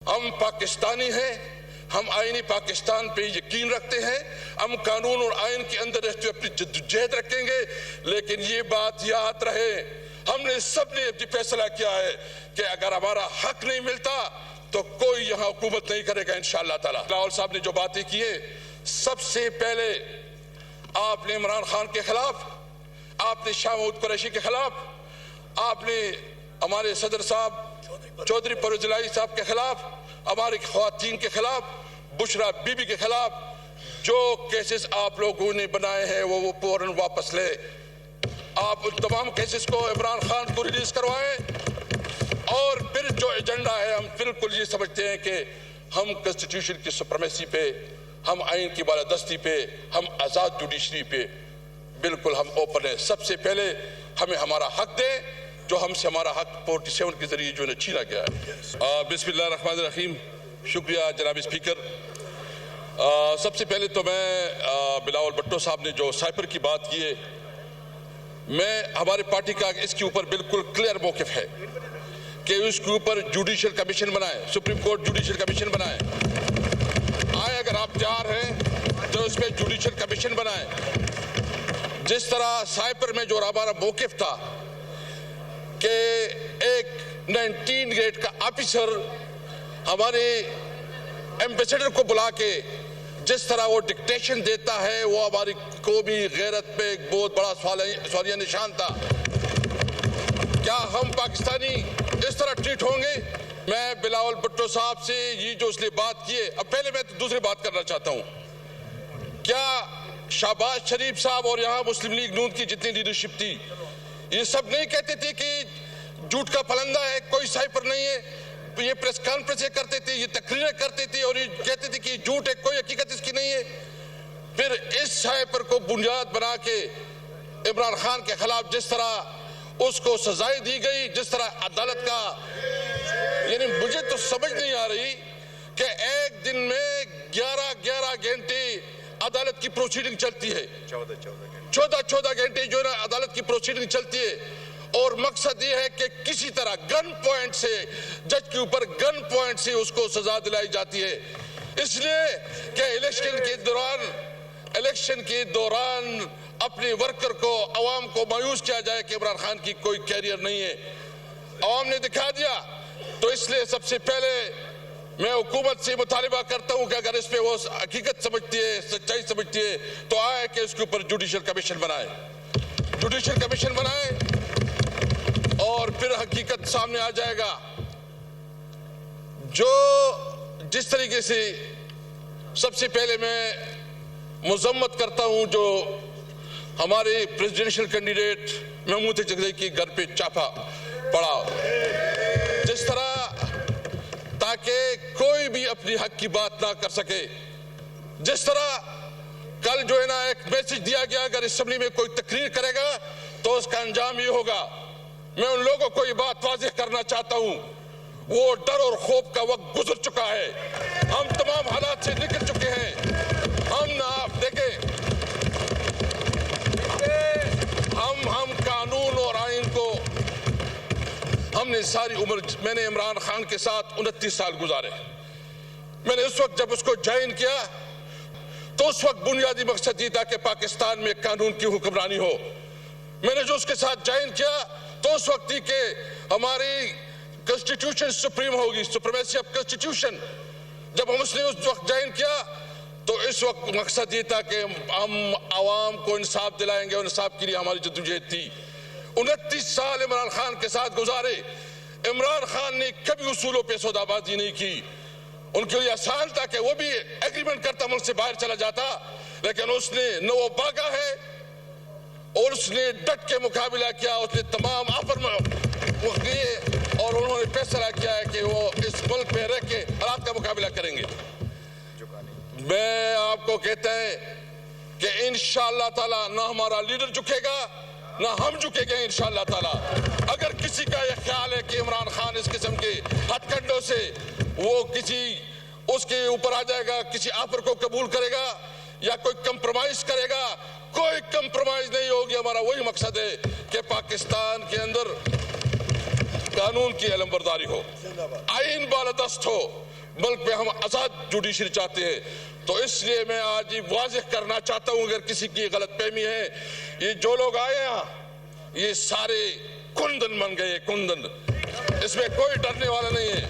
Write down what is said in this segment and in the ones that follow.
ہم پاکستانی ہیں, ہم آئینی پاکستان پہ یقین رکھتے ہیں, ہم قانون اور آئین کے اندر رہتے ہوئے اپنی جدوجہد رکھیں گے. لیکن یہ بات یاد رہے, ہم نے سب نے فیصلہ کیا ہے کہ اگر ہمارا حق نہیں ملتا تو کوئی یہاں حکومت نہیں کرے گا انشاءاللہ تعالیٰ. بلاول صاحب نے جو باتیں کی ہیں, سب سے پہلے آپ نے عمران خان کے خلاف, آپ نے شاہ محمود قریشی کے خلاف, آپ نے ہمارے صدر صاحب چودھری پرویز الہی صاحب کے خلاف, ہماری خواتین کے خلاف, بشرا بی بی کے خلاف جو کیسز آپ لوگوں نے بنائے ہیں وہ فوراً واپس لے. آپ ان تمام کیسز کو عمران خان کو ریلیز کروائیں. اور پھر جو ایجنڈا ہے, ہم بالکل یہ سمجھتے ہیں کہ ہم کنسٹیٹیوشن کی سپریمیسی پہ, ہم آئین کی بالادستی پہ, ہم آزاد جوڈیشری پہ بالکل ہم اوپن ہیں. سب سے پہلے ہمیں ہمارا حق دیں جو ہم سے ہمارا حق 47 کے ذریعے جو چھینا گیا ہے. بسم اللہ الرحمن الرحیم. شکریہ جناب اسپیکر. سب سے پہلے تو میں بلاول بھٹو صاحب نے جو سائپر کی بات کی ہے, میں ہمارے پارٹی کا اس کے اوپر بالکل کلیئر موقف ہے کہ اس کے اوپر جوڈیشل کمیشن بنائیں, سپریم کورٹ جوڈیشل کمیشن بنائیں. اگر آپ تیار ہیں تو اس پہ جوڈیشل کمیشن بنائیں. جس طرح سائپر میں جو ہمارا موقف تھا کہ ایک 19 گریڈ کا آفیسر ہمارے ایمبیسڈر کو بلا کے جس طرح وہ ڈکٹیشن دیتا ہے, وہ ہماری قومی غیرت پہ ایک بہت بڑا سوالیہ نشان تھا. کیا ہم پاکستانی اس طرح ٹریٹ ہوں گے؟ میں بلاول بھٹو صاحب سے یہ جو اس نے بات کی ہے, اب پہلے میں دوسری بات کرنا چاہتا ہوں. کیا شہباز شریف صاحب اور یہاں مسلم لیگ نون کی جتنی لیڈرشپ تھی, یہ سب نہیں کہتے تھے کہ جھوٹ کا پلندہ ہے, کوئی سائپر نہیں ہے؟ یہ پریس کانفرنسیں کرتے تھے, یہ تقریریں کرتے تھے اور یہ کہتے تھے کہ جھوٹ ہے, کوئی حقیقت اس کی نہیں ہے. پھر اس سائپر کو بنیاد بنا کے عمران خان کے خلاف جس طرح اس کو سزائیں دی گئی, جس طرح عدالت کا, یعنی مجھے تو سمجھ نہیں آ رہی کہ ایک دن میں 11 گھنٹے عدالت کی پروسیڈنگ چلتی ہے, 14 گھنٹے جو ہے عدالت کی پروسیڈنگ چلتی ہے, اور مقصد یہ ہے کہ کسی طرح گن پوائنٹ سے جج کے اوپر گن پوائنٹ سے اس کو سزا دلائی جاتی ہے. اس لیے کہ الیکشن کے دوران اپنے ورکر کو, عوام کو مایوس کیا جائے کہ عمران خان کی کوئی کیریئر نہیں ہے. عوام نے دکھا دیا. تو اس لیے سب سے پہلے میں حکومت سے مطالبہ کرتا ہوں کہ اگر اس پہ وہ حقیقت سمجھتی ہے, سچائی سمجھتی ہے, تو آئے کہ اس کے اوپر جوڈیشل کمیشن بنائے, جوڈیشل کمیشن بنائے, اور پھر حقیقت سامنے آ جائے گا. جو جس طریقے سے سب سے پہلے میں مذمت کرتا ہوں جو ہمارے پریزیڈنشل کینڈیڈیٹ محمود جگدئی کے گھر پہ چھاپا پڑا, جس طرح تاکہ کوئی بھی اپنی حق کی بات نہ کر سکے. جس طرح کل جو ہے نا ایک میسج دیا گیا, اگر اسمبلی میں کوئی تقریر کرے گا تو اس کا انجام یہ ہوگا. میں ان لوگوں کو یہ بات واضح کرنا چاہتا ہوں, وہ ڈر اور خوف کا وقت گزر چکا ہے. ہم تمام حالات سے نکل چکے ہیں. ہم نہ آپ دیکھیں, ہم قانون اور آئین کو ہم نے ساری عمر, میں نے عمران خان کے ساتھ 29 سال گزارے. میں نے اس وقت جب اس کو جوائن کیا تو اس وقت بنیادی مقصد یہ تھا کہ پاکستان میں قانون کی حکمرانی ہو. میں نے جو اس کے ساتھ جوائن کیا تو اس وقت تھی کہ ہماری کنسٹیٹیوشن سپریم ہوگی, سپریمیسی آف کنسٹیٹیوشن. جب ہم اس نے اس وقت جوائن کیا تو اس وقت مقصد یہ تھا کہ ہم عوام کو انصاف دلائیں گے, اور انصاف کے لیے ہماری جدوجہد تھی. 29 سال عمران خان کے ساتھ گزارے. عمران خان نے کبھی اصولوں پہ سودا بازی نہیں کی. ان کے لیے آسان تھا کہ وہ بھی ایگریمنٹ کرتا, ملک سے باہر چلا جاتا, لیکن اس نے نہ وہ بھاگا ہے اور اس نے ڈٹ کے مقابلہ کیا. اس نے تمام آفر میں وہ کیے اور انہوں نے فیصلہ کیا ہے کہ وہ اس ملک میں رہ کے حالات کا مقابلہ کریں گے. میں آپ کو کہتا ہے کہ انشاءاللہ تعالی نہ ہمارا لیڈر جھکے گا نہ ہم جھکے گے انشاءاللہ تعالی. اگر کسی کا یہ خیال ہے کہ عمران خان اس قسم کے ہتھ کنڈوں سے وہ کسی اس کے اوپر آ جائے گا, کسی آفر کو قبول کرے گا یا کوئی کمپرومائز کرے گا, کوئی کمپرومائز نہیں ہوگی. ہمارا وہی مقصد ہے کہ پاکستان کے اندر قانون کی علمبرداری ہو, آئین بالادست ہو, ملک میں ہم آزاد جوڈیشری چاہتے ہیں. تو اس لیے میں آج یہ واضح کرنا چاہتا ہوں, اگر کسی کی غلط فہمی ہے, یہ جو لوگ آئے ہیں یہ سارے کندن بن گئے, کندن, اس میں کوئی ڈرنے والا نہیں ہے.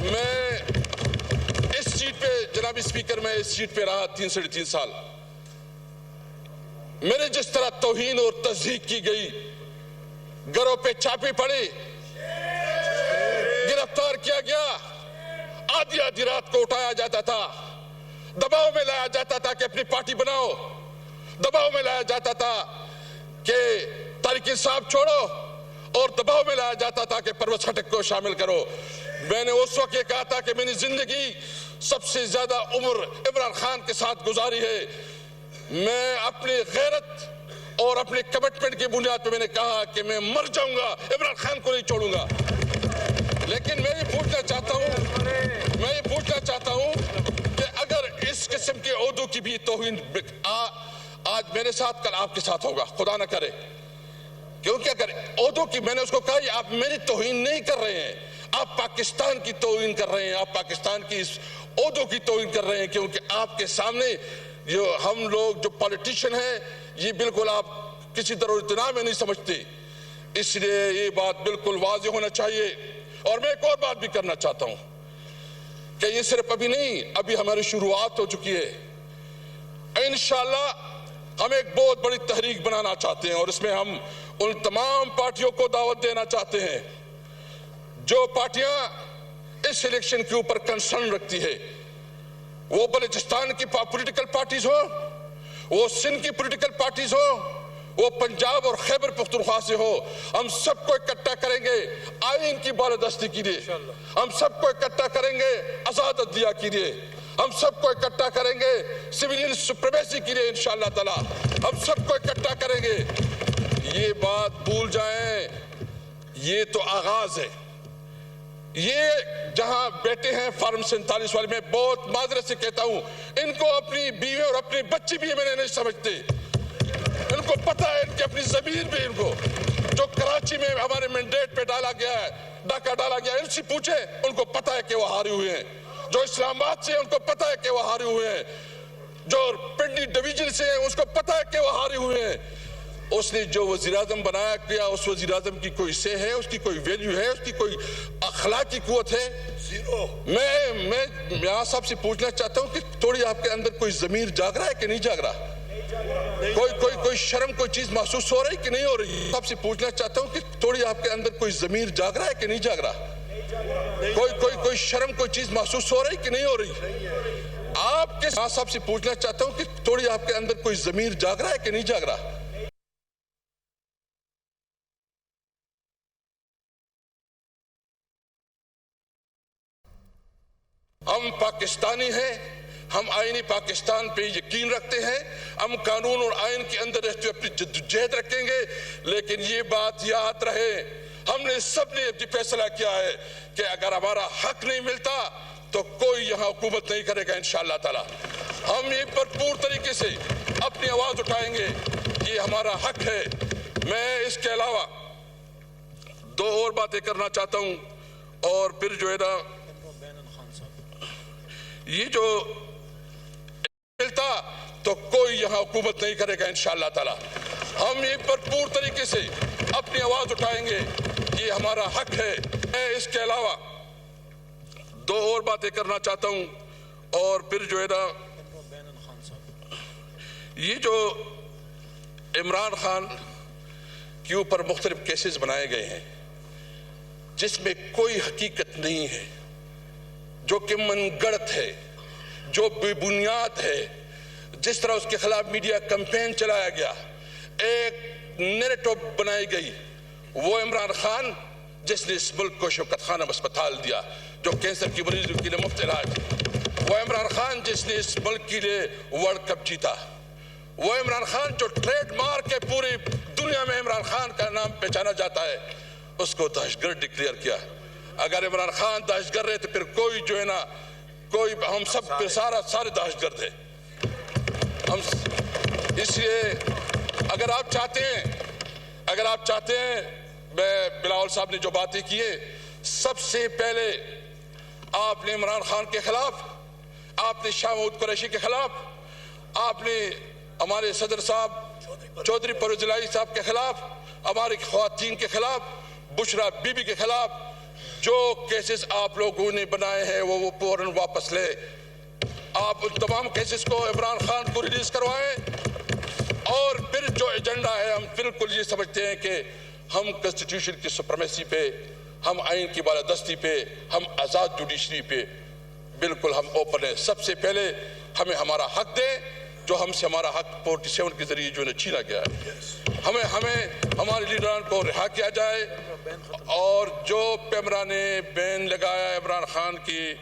میں اس سیٹ پہ, جناب اسپیکر, میں اس سیٹ پہ رہا 3.5 سال. میرے جس طرح توہین اور تضحیک کی گئی, گھروں پہ چھاپے پڑے, گرفتار کیا گیا, آدھی آدھی رات کو اٹھایا جاتا تھا, دباؤ میں لایا جاتا تھا کہ اپنی پارٹی بناؤ, دباؤ میں لایا جاتا تھا کہ تحریک انصاف چھوڑو, اور دباؤ میں لایا جاتا تھا کہ پرویز خٹک کو شامل کرو. میں نے اس وقت یہ کہا تھا کہ میں نے زندگی سب سے زیادہ عمر عمران خان کے ساتھ گزاری ہے. میں اپنی غیرت اور اپنے کمٹمنٹ کی بنیاد پہ میں نے کہا کہ میں مر جاؤں گا, عمران خان کو نہیں چھوڑوں گا. لیکن میں یہ پوچھنا چاہتا ہوں کہ اگر اس قسم کے عہدوں کی بھی توہین آج میرے ساتھ, کل آپ کے ساتھ ہوگا, خدا نہ کرے, کیونکہ اگر عہدوں کی, میں نے اس کو کہا یہ آپ میری توہین نہیں کر رہے ہیں, آپ پاکستان کی توہین کر رہے ہیں, آپ پاکستان کی اس عہدوں کی توہین کر رہے ہیں, کیونکہ آپ کے سامنے جو ہم لوگ جو پالیٹیشین ہیں یہ بالکل آپ کسی ضرورت نہ میں نہیں سمجھتے. اس لیے یہ بات بالکل واضح ہونا چاہیے. اور میں ایک اور بات بھی کرنا چاہتا ہوں کہ یہ صرف ابھی نہیں, ابھی ہماری شروعات ہو چکی ہے. انشاءاللہ ہم ایک بہت بڑی تحریک بنانا چاہتے ہیں, اور اس میں ہم ان تمام پارٹیوں کو دعوت دینا چاہتے ہیں جو پارٹیاں اس الیکشن کے اوپر کنسرن رکھتی ہے. وہ بلوچستان کی پولیٹیکل پارٹیز ہو, وہ سندھ کی پولیٹیکل پارٹیز ہو, وہ پنجاب اور خیبر پختونخوا سے ہو, ہم سب کو اکٹھا کریں گے آئین کی بالادستی کے لیے, ہم سب کو اکٹھا کریں گے آزاد عدلیہ کے لیے, ہم سب کو اکٹھا کریں گے سویلین سپریمیسی کے لیے انشاءاللہ تعالی, ہم سب کو اکٹھا کریں گے. یہ بات بھول جائیں, یہ تو آغاز ہے. یہ جہاں بیٹے ہیں فارم 47 والے, میں بہت معذرت سے کہتا ہوں, ان کو اپنی بیوی اور اپنی بچی بھی میں نہیں سمجھتے. ان کو پتہ ہے ان کی اپنی ضمیر بھی, ان کو جو کراچی میں ہمارے مینڈیٹ پہ ڈالا گیا ہے, ڈاکہ ڈالا گیا ہے, ان سے پوچھیں, ان کو پتہ ہے کہ وہ ہارے ہوئے ہیں. جو اسلام آباد سے ان کو پتہ ہے کہ وہ ہارے ہوئے ہیں, جو پنڈی ڈویژن سے ہیں اس کو پتہ ہے کہ وہ ہارے ہوئے ہیں. اس نے جو وزیراعظم بنایا کیا, اس وزیراعظم کی کوئی سے ہے, اس کی کوئی ویلیو ہے, اس کی کوئی اخلاقی قوت ہے؟ زیرو. میں یہاں صاحب سے پوچھنا چاہتا ہوں کہ تھوڑی آپ کے اندر کوئی ضمیر جاگ رہا ہے کہ نہیں جاگ رہا؟ کوئی شرم, کوئی چیز محسوس ہو رہی کہ نہیں ہو رہی؟ آپ سے پوچھنا چاہتا ہوں کہ تھوڑی آپ کے اندر کوئی ضمیر جاگ رہا ہے کہ نہیں جاگ رہا؟ کوئی شرم, کوئی چیز محسوس ہو رہی کہ نہیں ہو رہی؟ آپ کے صاحب سے پوچھنا چاہتا ہوں کہ تھوڑی آپ کے اندر کوئی ضمیر جاگ رہا ہے کہ نہیں جاگ رہا؟ ہم پاکستانی ہیں, ہم آئینی پاکستان پہ یقین رکھتے ہیں, ہم قانون اور آئین کے اندر رہتے ہوئے اپنی جدوجہد رکھیں گے. لیکن یہ بات یاد رہے, ہم نے سب نے یہ فیصلہ کیا ہے کہ اگر ہمارا حق نہیں ملتا تو کوئی یہاں حکومت نہیں کرے گا انشاءاللہ تعالی. ہم یہ بھرپور طریقے سے اپنی آواز اٹھائیں گے, یہ ہمارا حق ہے. میں اس کے علاوہ 2 اور باتیں کرنا چاہتا ہوں, اور پھر جو ہے نا یہ جو ملتا تو کوئی یہاں حکومت نہیں کرے گا انشاءاللہ تعالی. ہم یہ بھرپور طریقے سے اپنی آواز اٹھائیں گے, یہ ہمارا حق ہے. میں اس کے علاوہ 2 اور باتیں کرنا چاہتا ہوں, اور پھر جو ہے نا یہ جو عمران خان کے اوپر مختلف کیسز بنائے گئے ہیں جس میں کوئی حقیقت نہیں ہے, جو کہ من گڑت ہے, جو بے بنیاد ہے, جس طرح اس کے خلاف میڈیا کمپین چلایا گیا, ایک نیریٹو بنائی گئی. وہ عمران خان جس نے اس ملک کو شوکت خانم اسپتال دیا جو کینسر کی مریضوں کے لیے مفت علاج, وہ عمران خان جس نے اس ملک کے لیے ورلڈ کپ جیتا, وہ عمران خان جو ٹریڈ مارک ہے پوری دنیا میں عمران خان کا نام پہچانا جاتا ہے, اس کو دہشت گرد ڈکلیئر کیا. اگر عمران خان دہشت گرد رہے تو پھر کوئی جو ہے نا, کوئی, ہم سب پھر سارے دہشت گرد ہیں. اس لیے اگر آپ چاہتے ہیں میں بلاول صاحب نے جو باتیں کی ہیں، سب سے پہلے آپ نے عمران خان کے خلاف، آپ نے شاہ محمود قریشی کے خلاف، آپ نے ہمارے صدر صاحب چودھری پرویز الہی صاحب کے خلاف، ہماری خواتین کے خلاف، بشرا بی بی کے خلاف جو کیسز آپ لوگوں نے بنائے ہیں وہ فوراً واپس لے. آپ ان تمام کیسز کو عمران خان کو ریلیز کروائیں. اور پھر جو ایجنڈا ہے، ہم بالکل یہ سمجھتے ہیں کہ ہم کنسٹیٹیوشن کی سپریمیسی پہ، ہم آئین کی بالادستی پہ، ہم آزاد جوڈیشری پہ بالکل ہم اوپن ہیں. سب سے پہلے ہمیں ہمارا حق دیں جو ہم سے ہمارا حق 47 کے ذریعے جو چھینا گیا ہے. ہمیں ہمارے لیڈران کو رہا کیا جائے. اور جو پیمرا نے بین لگایا ہے عمران خان کی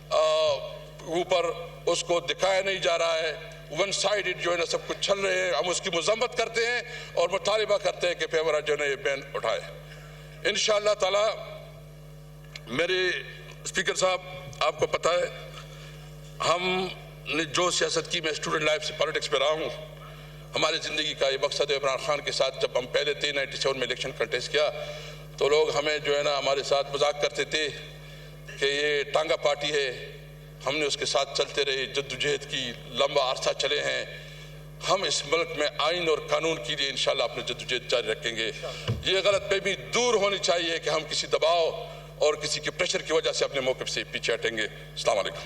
اوپر، اس کو دکھایا نہیں جا رہا ہے. ون سائیڈڈ جو ہے نا سب کچھ چل رہے ہیں. ہم اس کی مذمت کرتے ہیں اور مطالبہ کرتے ہیں کہ پیمرا جو ہے نا یہ بین اٹھائے. انشاءاللہ تعالی میرے اسپیکر صاحب، آپ کو پتہ ہے ہم نے جو سیاست کی، میں اسٹوڈنٹ لائف سے پالیٹکس پہ رہا ہوں. ہماری زندگی کا یہ مقصد ہے. عمران خان کے ساتھ جب ہم پہلے تھے 97 میں الیکشن کنٹیسٹ کیا تو لوگ ہمیں جو ہے نا ہمارے ساتھ مذاق کرتے تھے کہ یہ ٹانگا پارٹی ہے. ہم نے اس کے ساتھ چلتے رہے، جدوجہد کی، لمبا عرصہ چلے ہیں. ہم اس ملک میں آئین اور قانون کے لیے انشاءاللہ اپنے جدوجہد جاری رکھیں گے. یہ غلط فہمی دور ہونی چاہیے کہ ہم کسی دباؤ اور کسی کے پریشر کی وجہ سے اپنے موقف سے پیچھے ہٹیں گے. السلام علیکم.